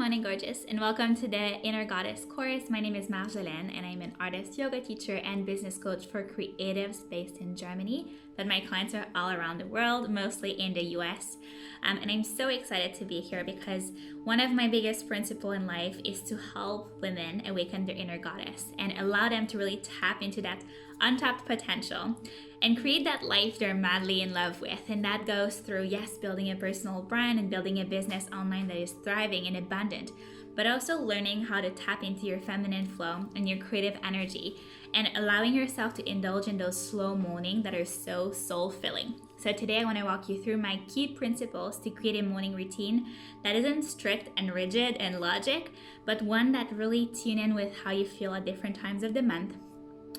morning, gorgeous, and welcome to the Inner Goddess course. My name is Marjolaine, and I'm an artist, yoga teacher, and business coach for creatives based in Germany. But my clients are all around the world, mostly in the US. And I'm so excited to be here because one of my biggest principles in life is to help women awaken their inner goddess and allow them to really tap into that untapped potential and create that life they're madly in love with. And that goes through, yes, building a personal brand and building a business online that is thriving and abundant, but also learning how to tap into your feminine flow and your creative energy and allowing yourself to indulge in those slow mornings that are so soul-filling. So today I want to walk you through my key principles to create a morning routine that isn't strict and rigid and logic, but one that really tune in with how you feel at different times of the month.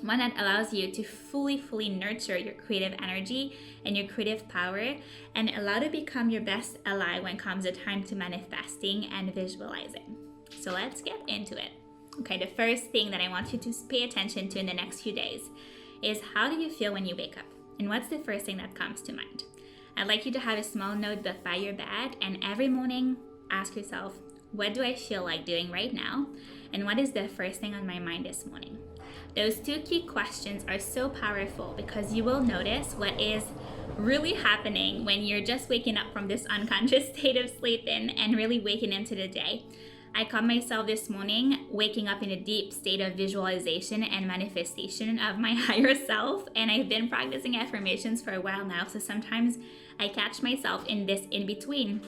One that allows you to fully nurture your creative energy and your creative power and allow to become your best ally when comes the time to manifesting and visualizing. So let's get into it. Okay, the first thing that I want you to pay attention to in the next few days is how do you feel when you wake up? And what's the first thing that comes to mind? I'd like you to have a small notebook by your bed and every morning ask yourself, what do I feel like doing right now? And what is the first thing on my mind this morning? Those two key questions are so powerful because you will notice what is really happening when you're just waking up from this unconscious state of sleeping and really waking into the day. I caught myself this morning waking up in a deep state of visualization and manifestation of my higher self, and I've been practicing affirmations for a while now, so sometimes I catch myself in this in-between,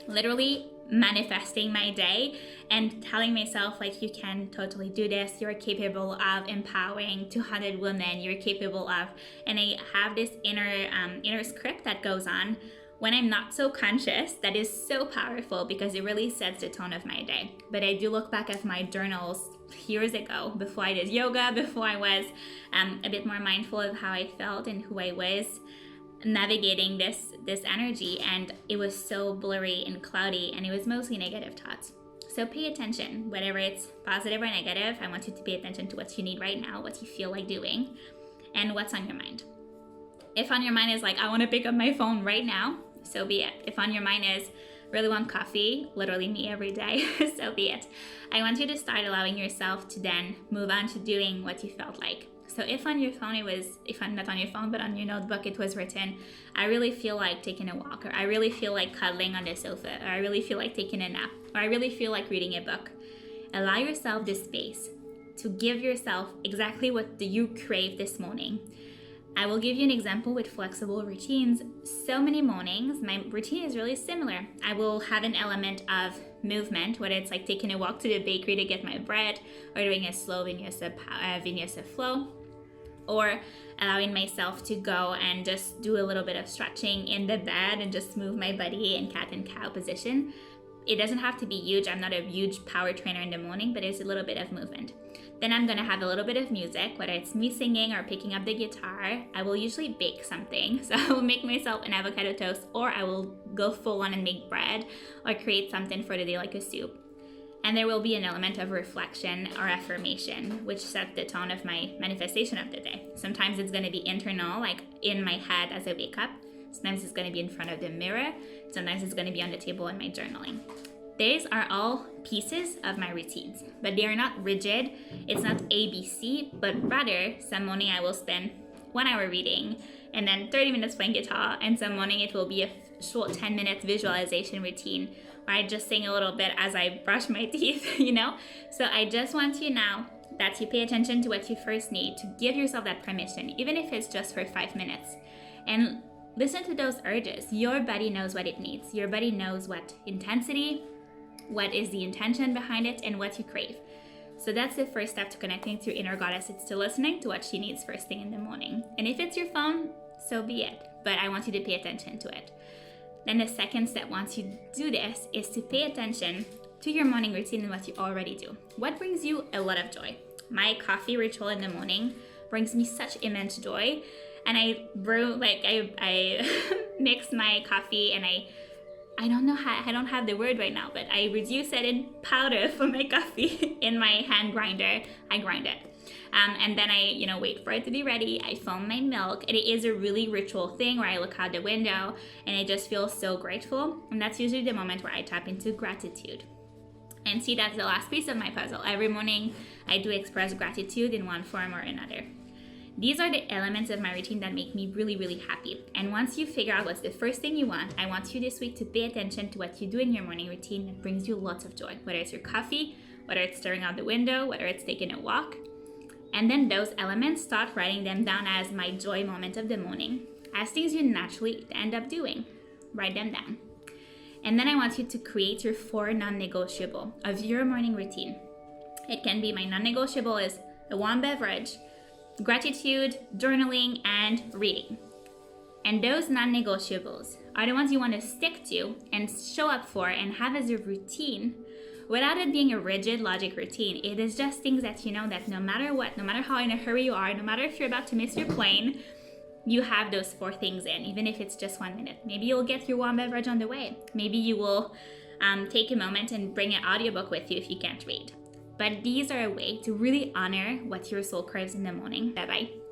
literally manifesting my day and telling myself, like, you can totally do this, you're capable of empowering 200 women, you're capable of, and I have this inner script that goes on when I'm not so conscious that is so powerful because it really sets the tone of my day. But I do look back at my journals years ago, before I did yoga, before I was a bit more mindful of how I felt and who I was navigating this energy, and it was so blurry and cloudy, and it was mostly negative thoughts. So pay attention, whether it's positive or negative. I want you to pay attention to what you need right now, what you feel like doing, and what's on your mind. If on your mind is like, I want to pick up my phone right now, so be it. If on your mind is, really want coffee, literally me every day, so be it. I want you to start allowing yourself to then move on to doing what you felt like. So if on your phone if I'm not on your phone, but on your notebook it was written, I really feel like taking a walk, or I really feel like cuddling on the sofa, or I really feel like taking a nap, or I really feel like reading a book. Allow yourself the space to give yourself exactly what you crave this morning. I will give you an example with flexible routines. So many mornings, my routine is really similar. I will have an element of movement, whether it's like taking a walk to the bakery to get my bread, or doing a slow vinyasa flow, or allowing myself to go and just do a little bit of stretching in the bed and just move my body in cat and cow position. It doesn't have to be huge. I'm not a huge power trainer in the morning, but it's a little bit of movement. Then I'm gonna have a little bit of music, whether it's me singing or picking up the guitar. I will usually bake something. So I will make myself an avocado toast, or I will go full on and make bread or create something for the day like a soup. And there will be an element of reflection or affirmation, which sets the tone of my manifestation of the day. Sometimes it's gonna be internal, like in my head as I wake up. Sometimes it's gonna be in front of the mirror. Sometimes it's gonna be on the table in my journaling. These are all pieces of my routines, but they are not rigid. It's not ABC, but rather some morning I will spend 1 hour reading and then 30 minutes playing guitar, and some morning it will be a short 10 minutes visualization routine where I just sing a little bit as I brush my teeth, you know? So I just want you now that you pay attention to what you first need, to give yourself that permission, even if it's just for 5 minutes. And listen to those urges. Your body knows what it needs. Your body knows what intensity, what is the intention behind it, and what you crave. So that's the first step to connecting to your inner goddess. It's to listening to what she needs first thing in the morning. And if it's your phone, so be it. But I want you to pay attention to it. Then the second step, once you do this, is to pay attention to your morning routine and what you already do. What brings you a lot of joy? My coffee ritual in the morning brings me such immense joy. And I mix my coffee, and I don't have the word right now, but I reduce it in powder for my coffee in my hand grinder. I grind it. And then I, wait for it to be ready. I foam my milk. And it is a really ritual thing where I look out the window and I just feel so grateful. And that's usually the moment where I tap into gratitude. And see, that's the last piece of my puzzle. Every morning, I do express gratitude in one form or another. These are the elements of my routine that make me really, really happy. And once you figure out what's the first thing you want, I want you this week to pay attention to what you do in your morning routine that brings you lots of joy, whether it's your coffee, whether it's staring out the window, whether it's taking a walk. And then those elements, start writing them down as my joy moment of the morning, as things you naturally end up doing. Write them down. And then I want you to create your 4 non-negotiable of your morning routine. It can be, my non-negotiable is a warm beverage, gratitude, journaling, and reading. And those non-negotiables are the ones you want to stick to and show up for and have as your routine without it being a rigid logic routine. It is just things that you know that no matter what, no matter how in a hurry you are, no matter if you're about to miss your plane, you have those 4 things in, even if it's just 1 minute. Maybe you'll get your warm beverage on the way. Maybe you will take a moment and bring an audiobook with you if you can't read. But these are a way to really honor what your soul craves in the morning. Bye-bye.